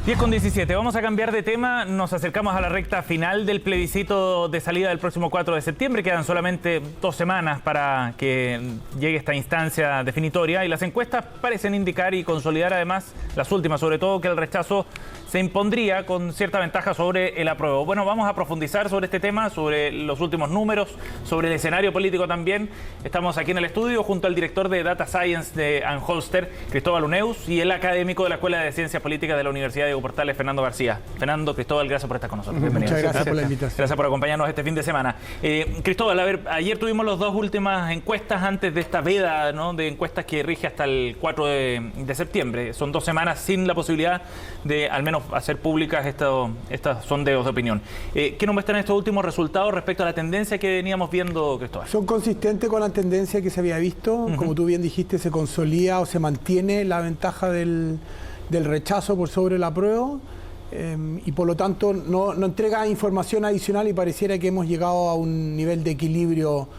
10:17, vamos a cambiar de tema, nos acercamos a la recta final del plebiscito de salida del próximo 4 de septiembre, quedan solamente 2 semanas para que llegue esta instancia definitoria y las encuestas parecen indicar y consolidar además, las últimas sobre todo, que el rechazo se impondría con cierta ventaja sobre el apruebo. Bueno, vamos a profundizar sobre este tema, sobre los últimos números, sobre el escenario político también. Estamos aquí en el estudio junto al director de Data Science de Anholster, Cristóbal Uneus, y el académico de la Escuela de Ciencias Políticas de la Universidad de Portales, Fernando García. Fernando, Cristóbal, gracias por estar con nosotros. Bienvenido. Muchas gracias por la invitación. Gracias por acompañarnos este fin de semana. Cristóbal, a ver, ayer tuvimos las 2 últimas encuestas antes de esta veda, ¿no?, de encuestas que rige hasta el 4 de septiembre. Son 2 semanas sin la posibilidad de al menos hacer públicas estos sondeos de opinión. ¿Qué nos muestran estos últimos resultados respecto a la tendencia que veníamos viendo, Cristóbal? Son consistentes con la tendencia que se había visto. Como tú bien dijiste, se consolida o se mantiene la ventaja del rechazo por sobre el apruebo. Y por lo tanto no entrega información adicional y pareciera que hemos llegado a un nivel de equilibrio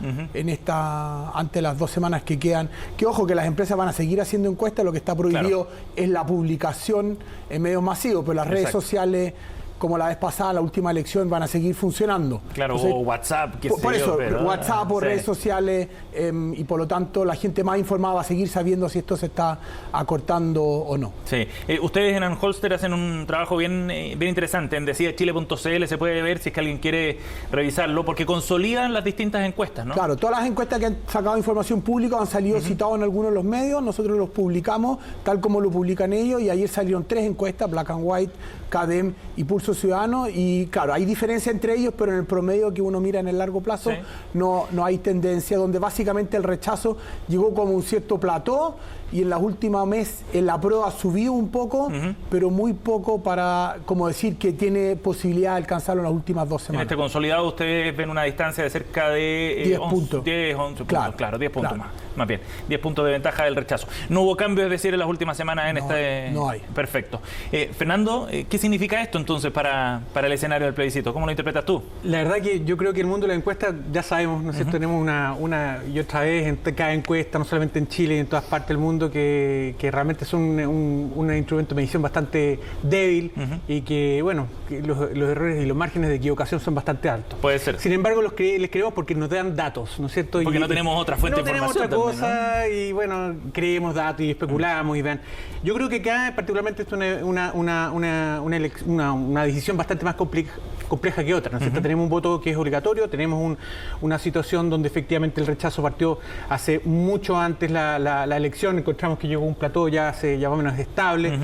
ante las 2 semanas que quedan. Que ojo, que las empresas van a seguir haciendo encuestas, lo que está prohibido es la publicación en medios masivos, pero las redes sociales, como la vez pasada, la última elección, van a seguir funcionando. Claro, entonces, o WhatsApp, por eso, WhatsApp o redes sociales, y por lo tanto la gente más informada va a seguir sabiendo si esto se está acortando o no. Sí. Ustedes en Anholster hacen un trabajo bien interesante. En decidechile.cl se puede ver si es que alguien quiere revisarlo, porque consolidan las distintas encuestas, ¿no? Claro, todas las encuestas que han sacado información pública han salido citados en algunos de los medios, nosotros los publicamos tal como lo publican ellos, y ayer salieron 3 encuestas, Black and White, CADEM y Pulso Ciudadano, y claro, hay diferencia entre ellos, pero en el promedio que uno mira en el largo plazo no hay tendencia, donde básicamente el rechazo llegó como un cierto plató, y en las últimas meses la prueba ha subido un poco, pero muy poco para como decir que tiene posibilidad de alcanzarlo en las últimas 2 semanas. En este consolidado ustedes ven una distancia de cerca de 10 puntos. 10, 11 puntos, claro, 10 puntos más bien. 10 puntos de ventaja del rechazo. No hubo cambios, es decir, en las últimas semanas en no hay. Perfecto. Fernando, ¿qué significa esto entonces para el escenario del plebiscito? ¿Cómo lo interpretas tú? La verdad que yo creo que el mundo de la encuesta, ya sabemos, ¿no es cierto? Tenemos una y otra vez en cada encuesta, no solamente en Chile y en todas partes del mundo, que realmente son un instrumento de medición bastante débil y que, bueno, que los errores y los márgenes de equivocación son bastante altos. Puede ser. Sin embargo, les creemos porque nos dan datos, ¿no es cierto? Porque no tenemos otra fuente de información. No tenemos otra cosa, ¿no? Y bueno, creemos datos y especulamos y vean. Yo creo que acá particularmente es una decisión bastante más compleja que otra, ¿no es cierto? Tenemos un voto que es obligatorio, tenemos una situación donde efectivamente el rechazo partió hace mucho antes la elección, encontramos que llegó a un plató ya más o menos estable,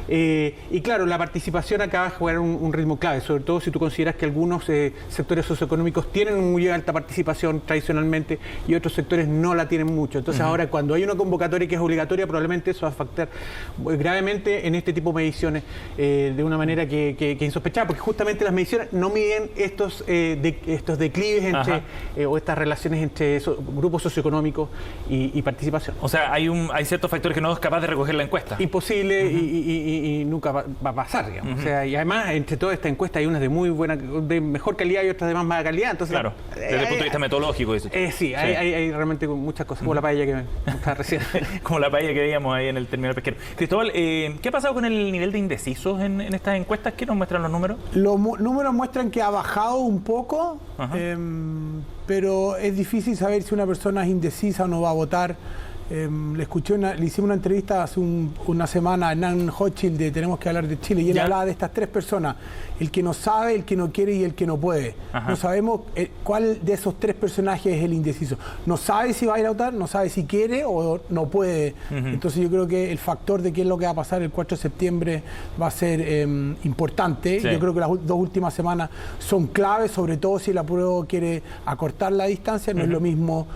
y claro, la participación acá va a jugar un ritmo clave, sobre todo si tú consideras que algunos sectores socioeconómicos tienen muy alta participación tradicionalmente y otros sectores no la tienen mucho. Entonces ahora cuando hay una convocatoria que es obligatoria, probablemente eso va a afectar gravemente en este tipo de mediciones de una manera que insospechada, porque justamente las mediciones no miden estos declives entre o estas relaciones entre grupos socioeconómicos y participación. O sea, hay ciertos factores que no es capaz de recoger la encuesta. Imposible y nunca va a pasar, digamos. O sea, y además entre toda esta encuesta hay unas de mejor calidad y otras de más mala calidad. Entonces, claro, desde el punto de vista metodológico. Sí, hay realmente muchas cosas, como la paella que está recién. Como la paella que veíamos ahí en el terminal pesquero. Cristóbal, ¿qué ha pasado con el nivel de indecisos en estas encuestas? ¿Qué nos muestran los números? Los números muestran que ha bajado un poco, pero es difícil saber si una persona es indecisa o no va a votar. Le hicimos una entrevista hace una semana a Hernán Hochschild de Tenemos que hablar de Chile, y él hablaba de estas 3 personas: el que no sabe, el que no quiere y el que no puede. No sabemos cuál de esos 3 personajes es el indeciso. No sabe si va a ir a votar, no sabe si quiere o no puede. Entonces yo creo que el factor de qué es lo que va a pasar el 4 de septiembre va a ser importante. Yo creo que las 2 últimas semanas son claves, sobre todo si el apruebo quiere acortar la distancia. No es lo mismo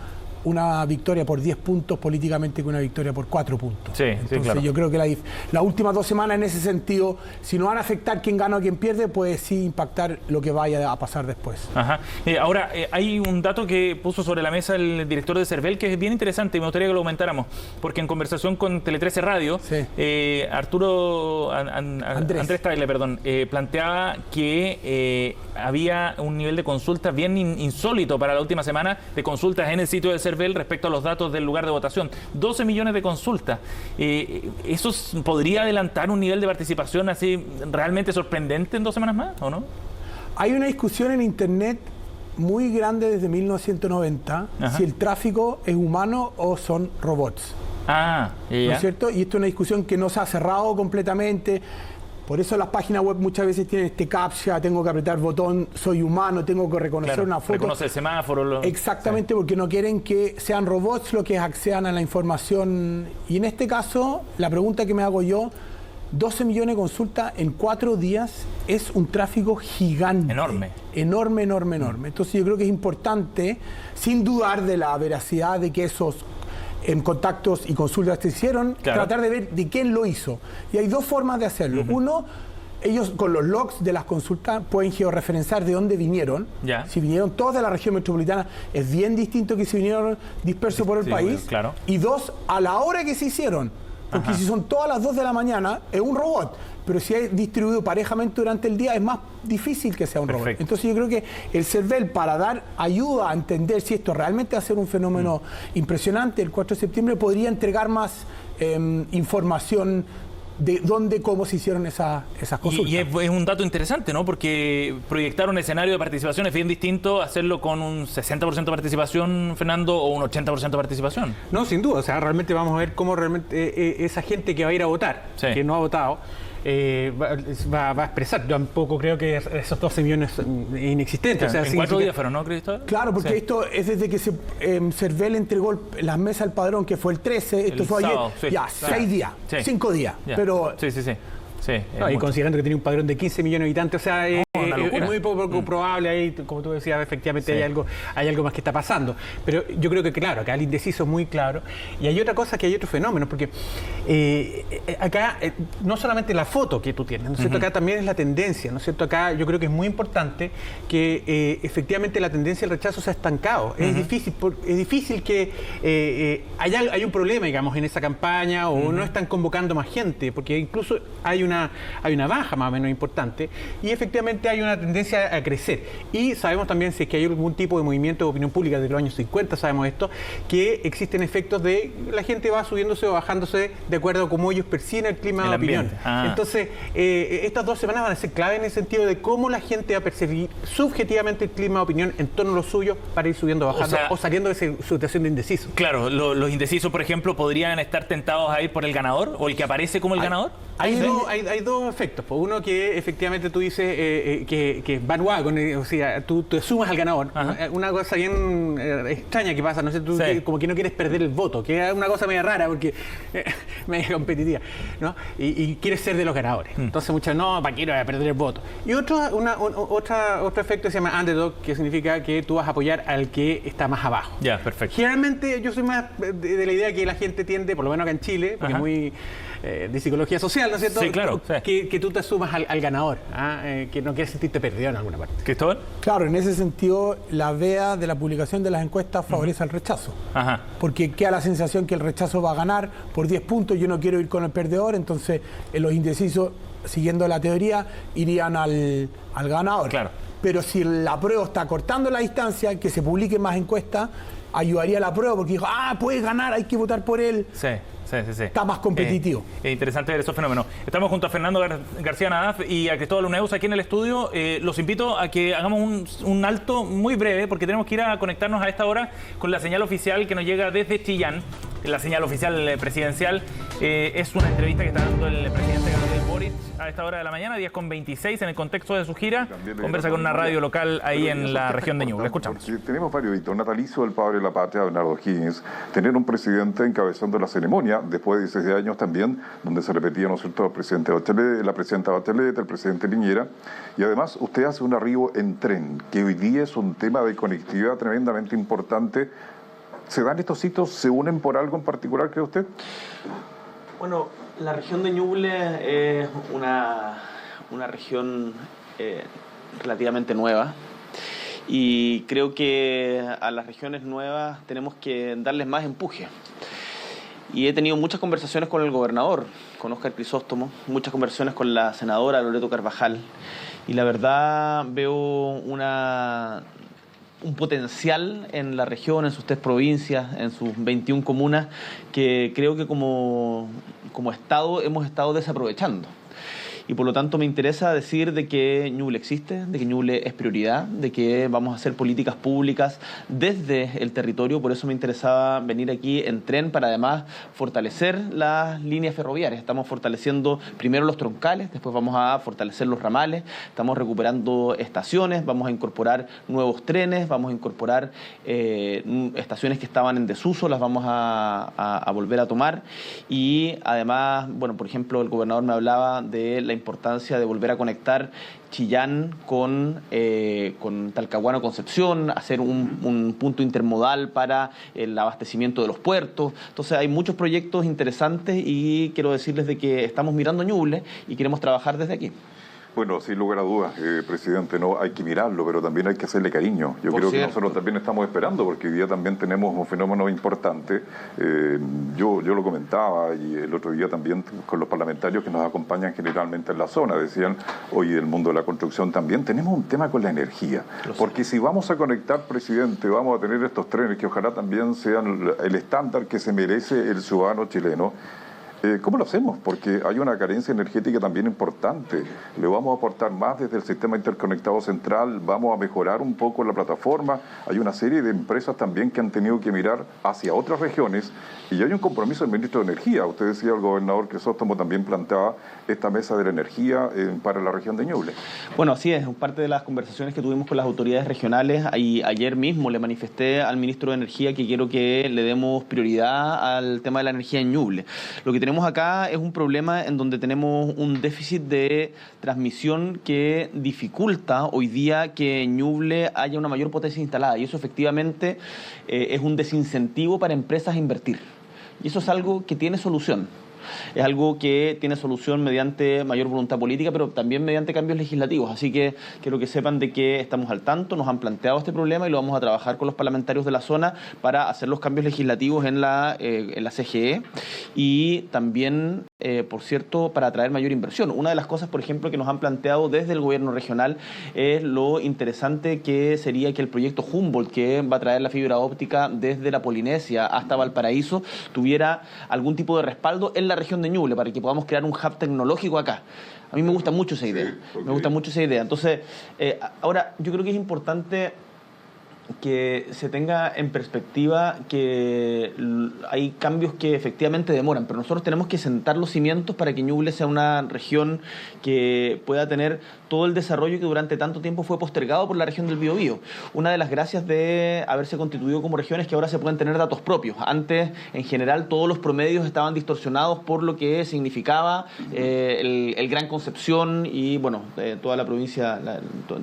una victoria por 10 puntos políticamente que una victoria por 4 puntos. Entonces, claro, yo creo que las últimas 2 semanas en ese sentido, si no van a afectar quién gana o quién pierde, puede sí impactar lo que vaya a pasar después. Ahora, hay un dato que puso sobre la mesa el director de CERVEL que es bien interesante y me gustaría que lo comentáramos, porque en conversación con Tele 13 Radio, Andrés Tagle, planteaba que había un nivel de consultas bien insólito para la última semana de consultas en el sitio de CERVEL CERVEL respecto a los datos del lugar de votación. 12 millones de consultas. ¿Eso podría adelantar un nivel de participación así realmente sorprendente en 2 semanas más, o no? Hay una discusión en Internet muy grande desde 1990, si el tráfico es humano o son robots. ¿No es cierto? Y esto es una discusión que no se ha cerrado completamente. Por eso las páginas web muchas veces tienen este captcha, tengo que apretar botón, soy humano, tengo que reconocer una foto. Reconoce el semáforo. Exactamente, porque no quieren que sean robots los que accedan a la información. Y en este caso, la pregunta que me hago yo, 12 millones de consultas en 4 días es un tráfico gigante. Enorme. Enorme. Entonces yo creo que es importante, sin dudar de la veracidad de que esos contactos y consultas se hicieron, tratar de ver de quién lo hizo. Y hay 2 formas de hacerlo. Uno, ellos con los logs de las consultas pueden georreferenciar de dónde vinieron. Si vinieron todos de la región metropolitana, es bien distinto que si vinieron dispersos por el país. Y 2, a la hora que se hicieron. Porque si son todas las 2 de la mañana, es un robot. Pero si es distribuido parejamente durante el día, es más difícil que sea un robot. Entonces yo creo que el CERVEL, para dar ayuda a entender si esto realmente va a ser un fenómeno impresionante, el 4 de septiembre podría entregar más información de dónde, cómo se hicieron esas consultas. Y es un dato interesante, ¿no? Porque proyectar un escenario de participación es bien distinto a hacerlo con un 60% de participación, Fernando, o un 80% de participación. No, sin duda. O sea, realmente vamos a ver cómo realmente esa gente que va a ir a votar, que no ha votado, va a expresar. Yo tampoco creo que esos 12 millones inexistentes. O sea, en 4 días fueron, ¿no, Cristóbal? Claro, porque esto es desde que CERVEL entregó las mesas al padrón, que fue el 13, esto fue ayer, 6 días, 5 días. Pero y considerando que tiene un padrón de 15 millones de habitantes, o sea, es muy poco probable, ahí, como tú decías, efectivamente hay algo más que está pasando. Pero yo creo que, claro, acá el indeciso es muy claro. Y hay otra cosa, que hay otro fenómeno, porque acá no solamente la foto que tú tienes, ¿no es cierto? Acá también es la tendencia, ¿no es cierto? Acá yo creo que es muy importante que efectivamente la tendencia del rechazo se ha estancado. Es difícil que haya un problema, digamos, en esa campaña, o no están convocando más gente, porque incluso hay una baja más o menos importante, y efectivamente hay una tendencia a crecer. Y sabemos también, si es que hay algún tipo de movimiento de opinión pública de los años 50, sabemos esto, que existen efectos de la gente va subiéndose o bajándose de acuerdo a cómo ellos perciben el clima de opinión. Entonces, estas 2 semanas van a ser clave en el sentido de cómo la gente va a percibir subjetivamente el clima de opinión en torno a lo suyo para ir subiendo o bajando, o saliendo de esa situación de indeciso. Claro, los indecisos, por ejemplo, podrían estar tentados a ir por el ganador o el que aparece como el ganador. Hay 2 efectos. Uno, que efectivamente tú dices que bandwagon, o sea, tú te sumas al ganador. Una cosa bien extraña que pasa, no sé, tú como que no quieres perder el voto, que es una cosa media rara, porque media competitiva, ¿no? Y quieres ser de los ganadores. Entonces muchos, no, ¿para qué no voy a perder el voto? Y otro efecto se llama underdog, que significa que tú vas a apoyar al que está más abajo. Perfecto. Generalmente yo soy más de la idea que la gente tiende, por lo menos acá en Chile, porque es muy de psicología social, ¿no es cierto? Sí, claro. Que tú te sumas al ganador, que no quieres sentirte perdido en alguna parte. ¿Cristóbal? Claro, en ese sentido, la vea de la publicación de las encuestas favorece al rechazo. Porque queda la sensación que el rechazo va a ganar por 10 puntos, yo no quiero ir con el perdedor, entonces los indecisos, siguiendo la teoría, irían al ganador. Pero si la prueba está cortando la distancia, que se publiquen más encuestas, ayudaría a la prueba, porque dijo, puede ganar, hay que votar por él. Está más competitivo. Es interesante ver esos fenómenos. Estamos junto a Fernando García Nadaf y a Cristóbal Uneus aquí en el estudio. Los invito a que hagamos un alto muy breve, porque tenemos que ir a conectarnos a esta hora con la señal oficial que nos llega desde Chillán. La señal oficial presidencial es una entrevista que está dando el presidente Gabriel Boric a esta hora de la mañana, 10:26, en el contexto de su gira. Conversa con una radio local ahí en la región de Ñuble. Escuchamos. Tenemos varios hitos. Natalicio del padre de la patria, Bernardo Higgins. Tener un presidente encabezando la ceremonia, después de 16 años también, donde se repetía, ¿no es cierto?, el presidente Bachelet, la presidenta Bachelet, el presidente Piñera. Y además, usted hace un arribo en tren, que hoy día es un tema de conectividad tremendamente importante. ¿Se dan estos hitos? ¿Se unen por algo en particular, cree usted? Bueno, la región de Ñuble es una región relativamente nueva, y creo que a las regiones nuevas tenemos que darles más empuje. Y he tenido muchas conversaciones con el gobernador, con Óscar Crisóstomo, muchas conversaciones con la senadora Loreto Carvajal, y la verdad veo una un potencial en la región, en sus 3 provincias, en sus 21 comunas, que creo que como Estado hemos estado desaprovechando. Y por lo tanto me interesa decir de que Ñuble existe, de que Ñuble es prioridad, de que vamos a hacer políticas públicas desde el territorio. Por eso me interesaba venir aquí en tren para además fortalecer las líneas ferroviarias. Estamos fortaleciendo primero los troncales, después vamos a fortalecer los ramales, estamos recuperando estaciones, vamos a incorporar nuevos trenes, vamos a incorporar estaciones que estaban en desuso, las vamos a volver a tomar. Y además, bueno, por ejemplo, el gobernador me hablaba de la importancia de volver a conectar Chillán con Talcahuano, Concepción, hacer un punto intermodal para el abastecimiento de los puertos. Entonces hay muchos proyectos interesantes y quiero decirles de que estamos mirando Ñuble y queremos trabajar desde aquí. Bueno, sin lugar a dudas, presidente, no hay que mirarlo, pero también hay que hacerle cariño. Yo creo que nosotros también estamos esperando, porque hoy día también tenemos un fenómeno importante. Yo lo comentaba y el otro día también con los parlamentarios que nos acompañan generalmente en la zona. Decían, hoy del mundo de la construcción también tenemos un tema con la energía. Porque si vamos a conectar, presidente, vamos a tener estos trenes que ojalá también sean el estándar que se merece el ciudadano chileno. ¿Cómo lo hacemos? Porque hay una carencia energética también importante. Le vamos a aportar más desde el sistema interconectado central, vamos a mejorar un poco la plataforma. Hay una serie de empresas también que han tenido que mirar hacia otras regiones y hay un compromiso del ministro de Energía. Usted decía, el gobernador Crisóstomo también planteaba esta mesa de la energía para la región de Ñuble. Bueno, así es, parte de las conversaciones que tuvimos con las autoridades regionales. Y ayer mismo le manifesté al ministro de Energía que quiero que le demos prioridad al tema de la energía en Ñuble. Lo que tenemos acá es un problema en donde tenemos un déficit de transmisión que dificulta hoy día que en Ñuble haya una mayor potencia instalada y eso efectivamente es un desincentivo para empresas a invertir. Y eso es algo que tiene solución. Es algo que tiene solución mediante mayor voluntad política, pero también mediante cambios legislativos. Así que quiero que sepan de que estamos al tanto, nos han planteado este problema y lo vamos a trabajar con los parlamentarios de la zona para hacer los cambios legislativos en la CGE y también, por cierto, para atraer mayor inversión. Una de las cosas, por ejemplo, que nos han planteado desde el gobierno regional es lo interesante que sería que el proyecto Humboldt, que va a traer la fibra óptica desde la Polinesia hasta Valparaíso, tuviera algún tipo de respaldo en la región de Ñuble para que podamos crear un hub tecnológico acá. A mí me gusta mucho esa idea. Sí, okay. Me gusta mucho esa idea. Entonces, ahora yo creo que es importante que se tenga en perspectiva que hay cambios que efectivamente demoran, pero nosotros tenemos que sentar los cimientos para que Ñuble sea una región que pueda tener todo el desarrollo que durante tanto tiempo fue postergado por la región del Biobío. Una de las gracias de haberse constituido como región es que ahora se pueden tener datos propios. Antes, en general, todos los promedios estaban distorsionados por lo que significaba el Gran Concepción y, bueno, toda la provincia,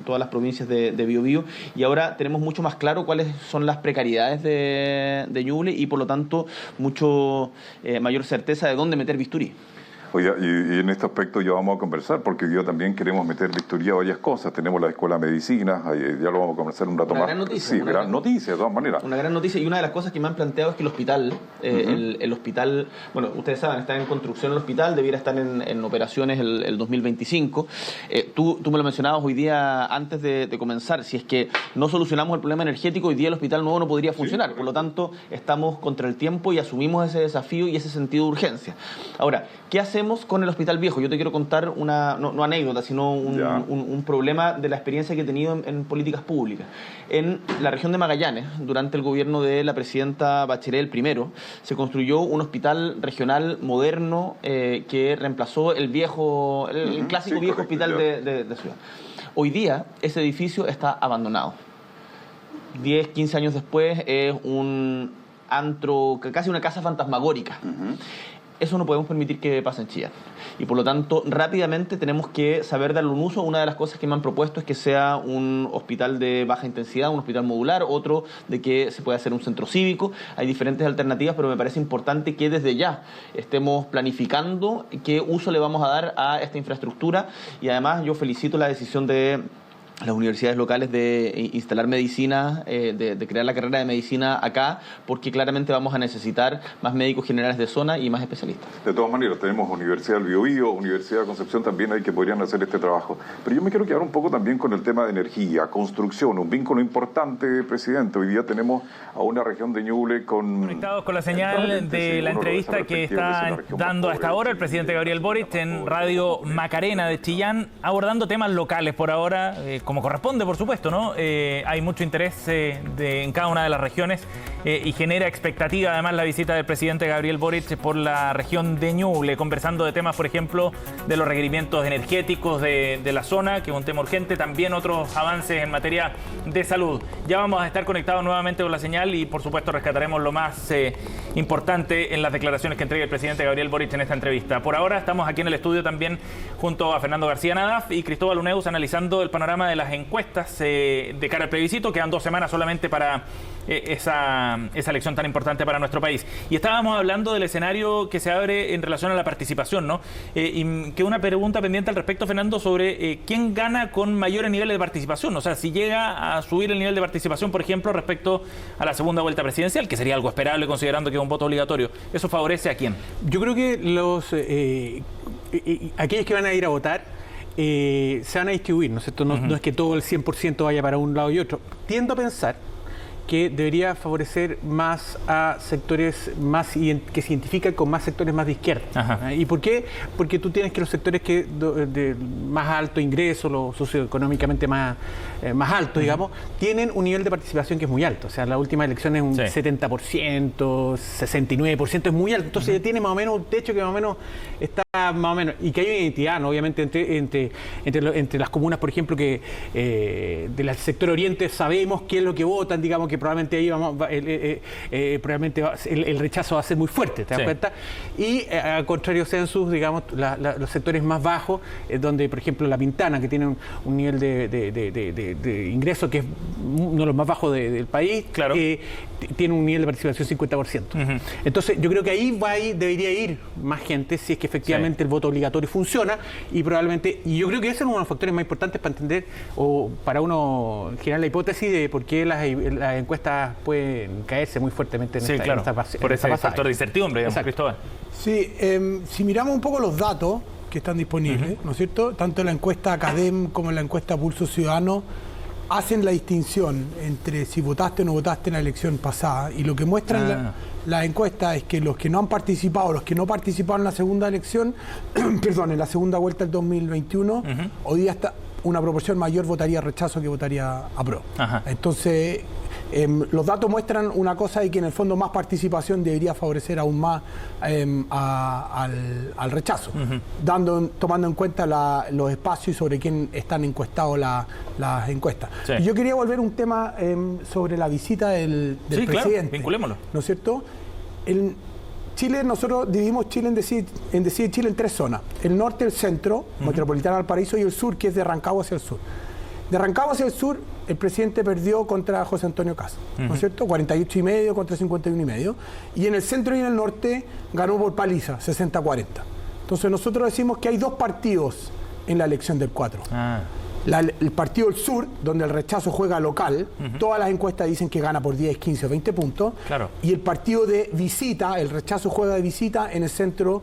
todas las provincias de Biobío, y ahora tenemos mucho más claro cuáles son las precariedades de Ñuble y, por lo tanto, mucho mayor certeza de dónde meter bisturí. Oiga, y en este aspecto ya vamos a conversar, porque yo también queremos meter bisturí a varias cosas. Tenemos la Escuela de Medicina, ya lo vamos a conversar un rato más. Una gran noticia. Sí, gran noticia, de todas maneras. Una gran noticia, y una de las cosas que me han planteado es que el hospital, el hospital, bueno, ustedes saben, está en construcción el hospital, debiera estar en operaciones el 2025. Tú me lo mencionabas hoy día antes de comenzar, si es que no solucionamos el problema energético, hoy día el hospital nuevo no podría funcionar. Sí, por lo tanto, estamos contra el tiempo y asumimos ese desafío y ese sentido de urgencia. Ahora, ¿qué hacemos con el hospital viejo? Yo te quiero contar no anécdota, sino un problema de la experiencia que he tenido en políticas públicas. En la región de Magallanes, durante el gobierno de la presidenta Bachelet, el primero, se construyó un hospital regional moderno que reemplazó el viejo, el clásico viejo hospital de ciudad. Hoy día ese edificio está abandonado. 10, 15 años después es un antro, casi una casa fantasmagórica. Eso no podemos permitir que pase en Chillán. Y por lo tanto, rápidamente tenemos que saber darle un uso. Una de las cosas que me han propuesto es que sea un hospital de baja intensidad, un hospital modular, otro de que se pueda hacer un centro cívico. Hay diferentes alternativas, pero me parece importante que desde ya estemos planificando qué uso le vamos a dar a esta infraestructura. Y además yo felicito la decisión de las universidades locales de instalar medicina, de crear la carrera de medicina acá, porque claramente vamos a necesitar más médicos generales de zona y más especialistas. De todas maneras, tenemos Universidad del Biobío, Universidad de Concepción también hay que podrían hacer este trabajo. Pero yo me quiero quedar un poco también con el tema de energía, construcción, un vínculo importante, presidente. Hoy día tenemos a una región de Ñuble con... Conectados con la señal de la entrevista que está dando hasta ahora el presidente Gabriel Boric en Radio Macarena de Chillán, abordando temas locales por ahora, como corresponde, por supuesto, ¿no? Hay mucho interés en cada una de las regiones y genera expectativa además la visita del presidente Gabriel Boric por la región de Ñuble, conversando de temas, por ejemplo, de los requerimientos energéticos de la zona, que es un tema urgente, también otros avances en materia de salud. Ya vamos a estar conectados nuevamente con la señal y, por supuesto, rescataremos lo más importante en las declaraciones que entrega el presidente Gabriel Boric en esta entrevista. Por ahora estamos aquí en el estudio también junto a Fernando García Nadaf y Cristóbal Uneus analizando el panorama de las encuestas de cara al plebiscito. Quedan 2 semanas solamente para esa elección tan importante para nuestro país. Y estábamos hablando del escenario que se abre en relación a la participación, ¿no? Y que una pregunta pendiente al respecto, Fernando, sobre quién gana con mayores niveles de participación. O sea, si llega a subir el nivel de participación, por ejemplo, respecto a la segunda vuelta presidencial, que sería algo esperable considerando que es un voto obligatorio, ¿eso favorece a quién? Yo creo que aquellos que van a ir a votar se van a distribuir, ¿no es cierto? No es que todo el 100% vaya para un lado y otro. Tiendo a pensar que debería favorecer más a sectores que se identifican con más sectores más de izquierda. Ajá. ¿Y por qué? Porque tú tienes que los sectores que de más alto ingreso, los socioeconómicamente más alto, digamos, tienen un nivel de participación que es muy alto. O sea, la última elección es un 70%, 69%, es muy alto. Entonces ya tiene más o menos un techo que más o menos está más o menos, y que hay una identidad, ¿no? Obviamente entre las comunas, por ejemplo, que del sector oriente sabemos qué es lo que votan, digamos que probablemente ahí probablemente el rechazo va a ser muy fuerte, ¿te das cuenta? Y al contrario census, digamos, los sectores más bajos, donde por ejemplo La Pintana, que tiene un nivel de ingreso que es uno de los más bajos del país, claro, tiene un nivel de participación 50%. Entonces yo creo que ahí debería ir más gente si es que efectivamente el voto obligatorio funciona, y probablemente, y yo creo que ese es uno de los factores más importantes para entender o para uno generar la hipótesis de por qué las encuestas pueden caerse muy fuertemente en esta fase. Por ese factor de incertidumbre, digamos, Cristóbal. Sí, si miramos un poco los datos que están disponibles, ¿no es cierto? Tanto en la encuesta Academ como en la encuesta Pulso Ciudadano hacen la distinción entre si votaste o no votaste en la elección pasada, y lo que muestran la encuesta es que los que no han participado, los que no participaron en la segunda elección, perdón, en la segunda vuelta del 2021, hoy día está una proporción mayor votaría rechazo que votaría apruebo. Entonces, los datos muestran una cosa de que en el fondo más participación debería favorecer aún más al rechazo, tomando en cuenta los espacios y sobre quién están encuestados las encuestas. Y yo quería volver a un tema sobre la visita del presidente. Claro, vinculémoslo. ¿No es cierto? En Chile, nosotros dividimos Chile en Decide Chile en 3 zonas: el norte, el centro, Metropolitana Valparaíso, y el sur, que es de Rancagua hacia el sur. De Rancagua hacia el sur, el presidente perdió contra José Antonio Kast, ¿no es cierto? 48,5 contra 51,5. Y en el centro y en el norte ganó por paliza, 60-40. Entonces nosotros decimos que hay 2 partidos en la elección del 4. El partido del sur, donde el rechazo juega local, todas las encuestas dicen que gana por 10, 15 o 20 puntos. Claro. Y el partido de visita, el rechazo juega de visita en el centro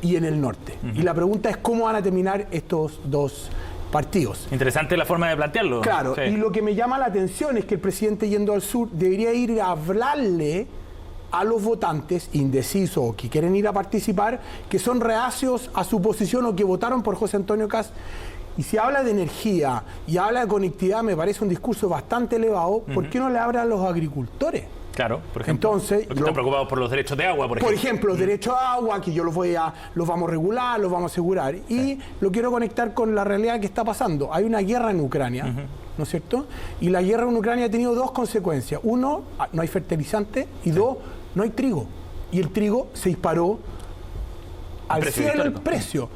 y en el norte. Y la pregunta es cómo van a terminar estos 2 partidos. Interesante la forma de plantearlo. Claro, y lo que me llama la atención es que el presidente, yendo al sur, debería ir a hablarle a los votantes indecisos o que quieren ir a participar, que son reacios a su posición o que votaron por José Antonio Kast. Y si habla de energía y habla de conectividad, me parece un discurso bastante elevado. ¿Por qué no le habla a los agricultores? Claro, por ejemplo. Entonces, porque están preocupados por los derechos de agua, por ejemplo. Por ejemplo, los derechos de agua, que yo los vamos a regular, los vamos a asegurar. Y lo quiero conectar con la realidad que está pasando. Hay una guerra en Ucrania, ¿no es cierto? Y la guerra en Ucrania ha tenido 2 consecuencias. 1, no hay fertilizante, y 2, no hay trigo. Y el trigo se disparó al cielo el precio.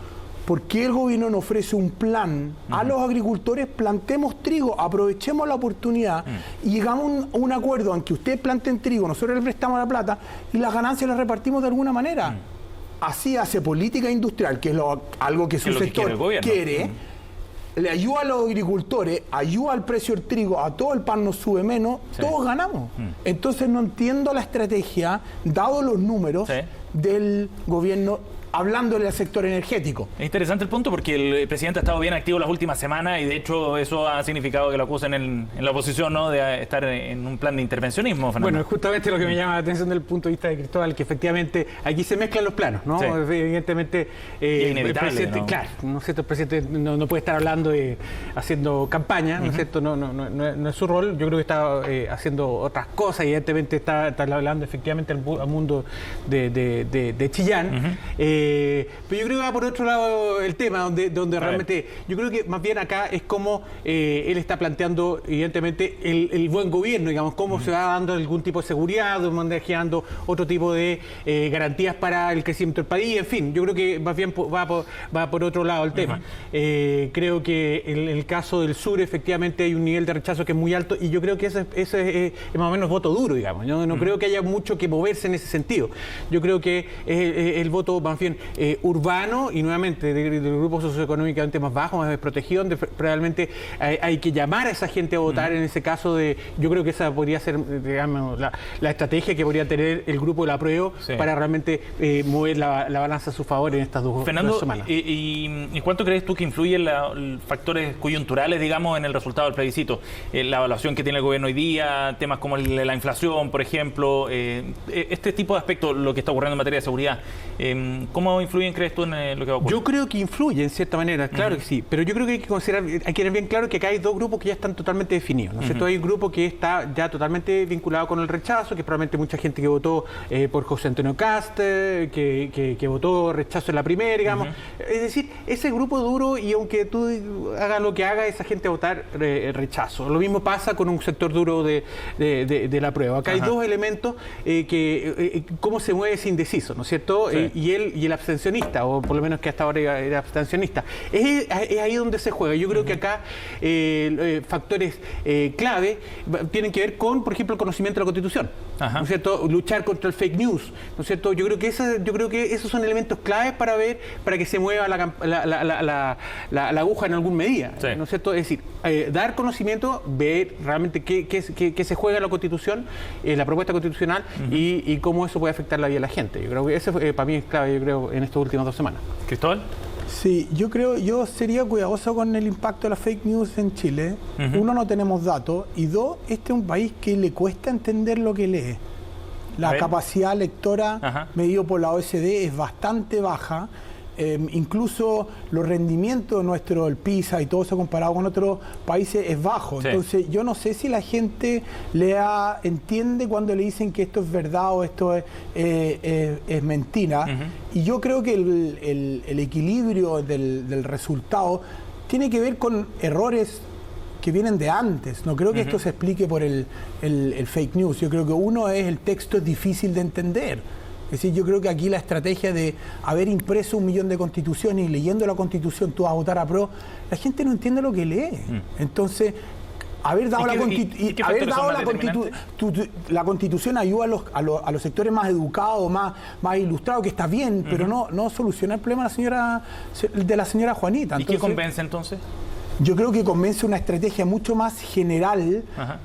¿Por qué el gobierno no ofrece un plan a los agricultores? Plantemos trigo, aprovechemos la oportunidad y llegamos a un acuerdo en que ustedes planten trigo, nosotros les prestamos la plata y las ganancias las repartimos de alguna manera. Así hace política industrial, que es algo que su sector quiere. le ayuda a los agricultores, ayuda al precio del trigo, a todo el pan nos sube menos, todos ganamos. Entonces no entiendo la estrategia, dado los números del gobierno, hablándole al sector energético. Es interesante el punto porque el presidente ha estado bien activo las últimas semanas y de hecho eso ha significado que lo acusen en la oposición, ¿no?, de estar en un plan de intervencionismo, Fernando. Bueno, justamente lo que me llama la atención del punto de vista de Cristóbal, que efectivamente aquí se mezclan los planos, ¿no? Evidentemente, el presidente, ¿no? Claro, ¿no es cierto? El presidente no puede estar hablando haciendo campaña, ¿no es cierto? No es su rol. Yo creo que está haciendo otras cosas, evidentemente está hablando efectivamente al mundo de Chillán. Pero yo creo que va por otro lado el tema, donde realmente, yo creo que más bien acá es como él está planteando, evidentemente, el buen gobierno, digamos, cómo se va dando algún tipo de seguridad, manejando otro tipo de garantías para el crecimiento del país, en fin, yo creo que más bien va por otro lado el tema. Creo que en el caso del sur, efectivamente, hay un nivel de rechazo que es muy alto y yo creo que ese es más o menos voto duro, digamos. Yo no creo que haya mucho que moverse en ese sentido. Yo creo que el voto más bien urbano y nuevamente del grupo socioeconómicamente más bajo, más desprotegido, donde realmente hay que llamar a esa gente a votar en ese caso yo creo que esa podría ser, digamos, la estrategia que podría tener el grupo del apruebo para realmente mover la balanza a su favor en estas dos semanas. ¿Y cuánto crees tú que influyen los factores coyunturales, digamos, en el resultado del plebiscito? La evaluación que tiene el gobierno hoy día, temas como la inflación, por ejemplo, este tipo de aspectos, lo que está ocurriendo en materia de seguridad, ¿cómo influyen, crees tú, en lo que va a ocurrir? Yo creo que influye en cierta manera, claro que sí, pero yo creo que hay que considerar, hay que tener bien claro que acá hay dos grupos que ya están totalmente definidos, ¿no es cierto? Hay un grupo que está ya totalmente vinculado con el rechazo, que probablemente mucha gente que votó por José Antonio Kast, que votó rechazo en la primera, digamos. Es decir, ese grupo duro, y aunque tú hagas lo que hagas, esa gente va a votar rechazo. Lo mismo pasa con un sector duro de la prueba. Acá hay dos elementos cómo se mueve ese indeciso, ¿no es cierto? Y el abstencionista, o por lo menos que hasta ahora era abstencionista. Es ahí donde se juega. Yo creo que acá factores clave tienen que ver con, por ejemplo, el conocimiento de la Constitución, ¿no es cierto? Luchar contra el fake news, ¿no es cierto? Yo creo que esos son elementos claves para que se mueva la aguja en alguna medida, ¿no es cierto? Es decir, dar conocimiento, ver realmente qué se juega en la Constitución, la propuesta constitucional y cómo eso puede afectar la vida de la gente. Yo creo que eso para mí es clave, yo creo, en estas últimas 2 semanas. ¿Cristóbal? Sí, yo sería cuidadoso con el impacto de la fake news en Chile. Uno, no tenemos datos, y dos, este es un país que le cuesta entender lo que lee. La capacidad lectora medido por la OECD es bastante baja. Incluso los rendimientos nuestros, el PISA y todo eso comparado con otros países es bajo. Entonces yo no sé si la gente entiende cuando le dicen que esto es verdad o esto es mentira. Y yo creo que el equilibrio del resultado tiene que ver con errores que vienen de antes. No creo que esto se explique por el fake news. Yo creo que uno es el texto es difícil de entender. Es decir, yo creo que aquí la estrategia de haber impreso 1 millón de constituciones y leyendo la Constitución tú vas a votar a pro, la gente no entiende lo que lee. Entonces, haber dado la Constitución ayuda a los sectores más educados, más ilustrados, que está bien, pero no soluciona el problema de la señora Juanita. Entonces, ¿y qué convence entonces? Yo creo que convence una estrategia mucho más general,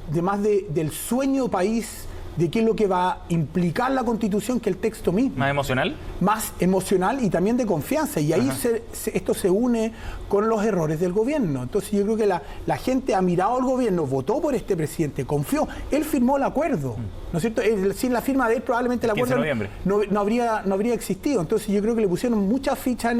del sueño país, de qué es lo que va a implicar la Constitución que el texto mismo. ¿Más emocional? Más emocional y también de confianza. Y ahí esto se une con los errores del gobierno. Entonces yo creo que la gente ha mirado al gobierno, votó por este presidente, confió. Él firmó el acuerdo, ¿no es cierto? Sin la firma de él probablemente el acuerdo no habría existido. Entonces yo creo que le pusieron muchas fichas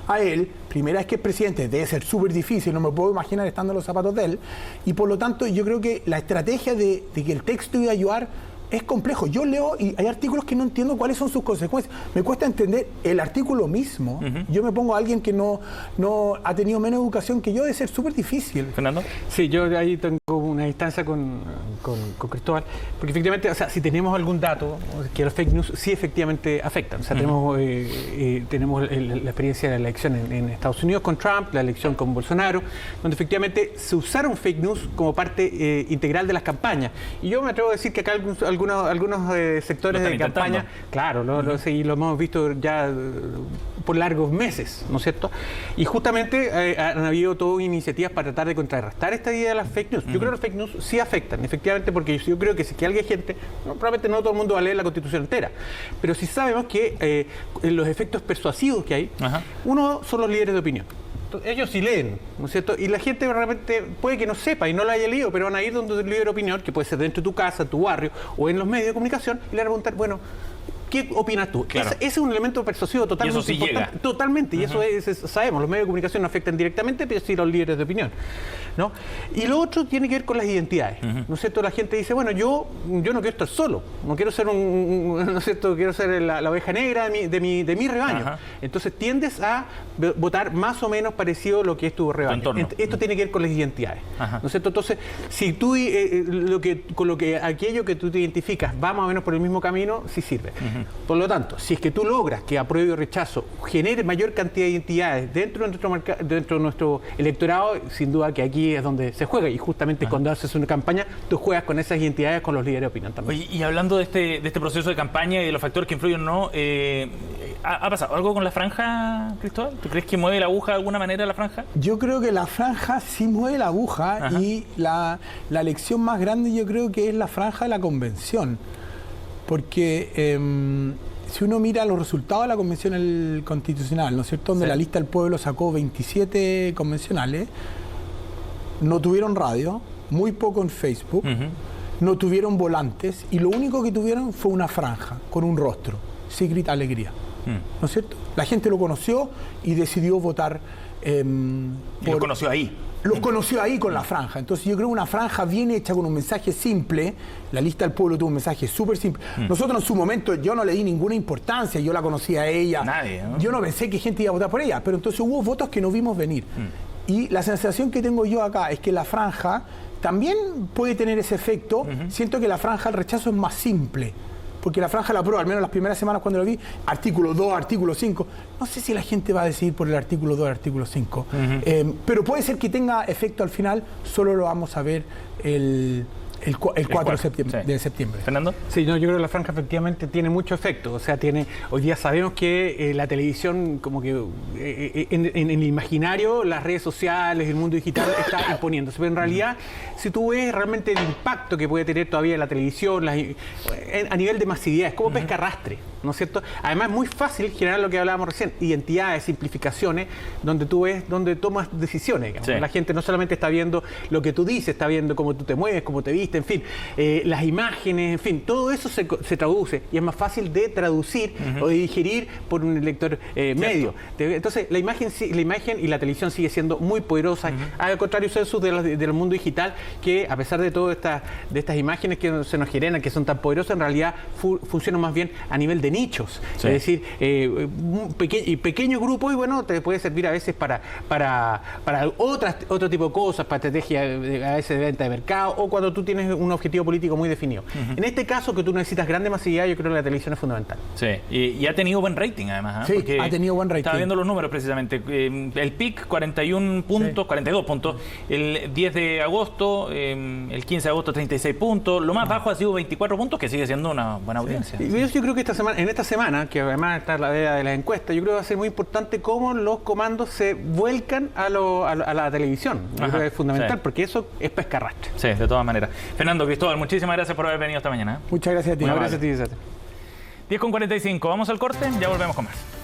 a él. Primera es que es presidente, debe ser súper difícil, no me puedo imaginar estando en los zapatos de él. Y por lo tanto yo creo que la estrategia de que el texto iba a ayudar es complejo. Yo leo y hay artículos que no entiendo cuáles son sus consecuencias. Me cuesta entender el artículo mismo. Yo me pongo a alguien que no ha tenido menos educación que yo, debe ser súper difícil. ¿Fernando? Sí, yo ahí tengo una distancia con Cristóbal, porque efectivamente, o sea, si tenemos algún dato que los fake news sí efectivamente afectan. O sea, tenemos la experiencia de la elección en Estados Unidos con Trump, la elección con Bolsonaro, donde efectivamente se usaron fake news como parte integral de las campañas. Y yo me atrevo a decir que acá algunos sectores de campaña, claro, lo hemos visto ya por largos meses, ¿no es cierto? Y justamente han habido todas iniciativas para tratar de contrarrestar esta idea de las fake news. Yo creo que las fake news sí afectan, efectivamente, porque yo creo que si alguien gente, probablemente no todo el mundo va a leer la Constitución entera, pero sí sabemos que los efectos persuasivos que hay, uno son los líderes de opinión. Ellos sí leen, ¿no es cierto? Y la gente realmente puede que no sepa y no la haya leído, pero van a ir donde el líder de opinión, que puede ser dentro de tu casa, tu barrio o en los medios de comunicación, y le van a preguntar, bueno, ¿qué opinas tú? Claro. Ese es un elemento persuasivo totalmente importante. Llega. Totalmente, y eso sabemos, los medios de comunicación no afectan directamente, pero sí los líderes de opinión, ¿no? Y lo otro tiene que ver con las identidades, ¿no es cierto? La gente dice, bueno, yo no quiero estar solo, no quiero ser ¿no es cierto? Quiero ser la oveja negra de mi rebaño. Entonces tiendes a votar más o menos parecido a lo que es tu rebaño. Esto tiene que ver con las identidades, ¿no es cierto? Entonces, si tú aquello que tú te identificas va más o menos por el mismo camino, sí sirve. Por lo tanto, si es que tú logras que apruebe o rechazo genere mayor cantidad de identidades dentro de nuestro electorado, sin duda que aquí es donde se juega, y justamente cuando haces una campaña tú juegas con esas identidades con los líderes de opinión también. Oye, y hablando de este proceso de campaña y de los factores que influyen o no, ¿ha pasado algo con la franja, Cristóbal? ¿Tú crees que mueve la aguja de alguna manera la franja? Yo creo que la franja sí mueve la aguja, y la elección más grande yo creo que es la franja de la convención. Porque si uno mira los resultados de la convención constitucional, ¿no es cierto?, donde la lista del pueblo sacó 27 convencionales, no tuvieron radio, muy poco en Facebook, no tuvieron volantes, y lo único que tuvieron fue una franja con un rostro, Sigrid Alegría, ¿no es cierto? La gente lo conoció y decidió votar. Lo conoció ahí. Los conoció ahí con la franja. Entonces yo creo que una franja bien hecha con un mensaje simple. La lista del pueblo tuvo un mensaje súper simple. Nosotros en su momento yo no le di ninguna importancia, yo la conocía a ella. Nadie, ¿no? Yo no pensé que gente iba a votar por ella, pero entonces hubo votos que no vimos venir. Y la sensación que tengo yo acá es que la franja también puede tener ese efecto. Siento que la franja, el rechazo es más simple. Porque la franja la prueba, al menos las primeras semanas cuando lo vi, artículo 2, artículo 5. No sé si la gente va a decidir por el artículo 2, artículo 5. Pero puede ser que tenga efecto al final, solo lo vamos a ver el 4 de septiembre. ¿Fernando? Sí, yo creo que la franja efectivamente tiene mucho efecto. O sea, hoy día sabemos que la televisión, como que en el imaginario, las redes sociales, el mundo digital está imponiéndose. Pero en realidad, si tú ves realmente el impacto que puede tener todavía la televisión a nivel de masividad, es como pesca arrastre, ¿no es cierto? Además, es muy fácil generar lo que hablábamos recién, identidades, simplificaciones, donde tomas decisiones. Sí. La gente no solamente está viendo lo que tú dices, está viendo cómo tú te mueves, cómo te vistes, en fin, las imágenes, en fin, todo eso se traduce y es más fácil de traducir o de digerir por un lector medio. Entonces, la imagen y la televisión sigue siendo muy poderosa, al contrario del mundo digital, que a pesar de todas estas imágenes que se nos generan, que son tan poderosas, en realidad funcionan más bien a nivel de nichos. Sí. Es decir, un pequeño grupo, y bueno, te puede servir a veces para otro tipo de cosas, para estrategia a veces de venta de mercado, o cuando tú tienes un objetivo político muy definido. En este caso, que tú necesitas grande masividad, yo creo que la televisión es fundamental. Sí, y ha tenido buen rating además. Sí, porque ha tenido buen rating. Estaba viendo los números precisamente. El PIC, 41 puntos, 42 puntos. El 10 de agosto, el 15 de agosto, 36 puntos. Lo más bajo ha sido 24 puntos, que sigue siendo una buena audiencia. Y yo creo que en esta semana, que además está la idea de las encuestas, yo creo que va a ser muy importante cómo los comandos se vuelcan a la televisión. Yo creo que es fundamental, porque eso es pesca arrastre. Sí, de todas maneras. Fernando, Cristóbal, muchísimas gracias por haber venido esta mañana. Muchas gracias a ti. Gracias a ti, 10:45. Vamos al corte, ya volvemos con más.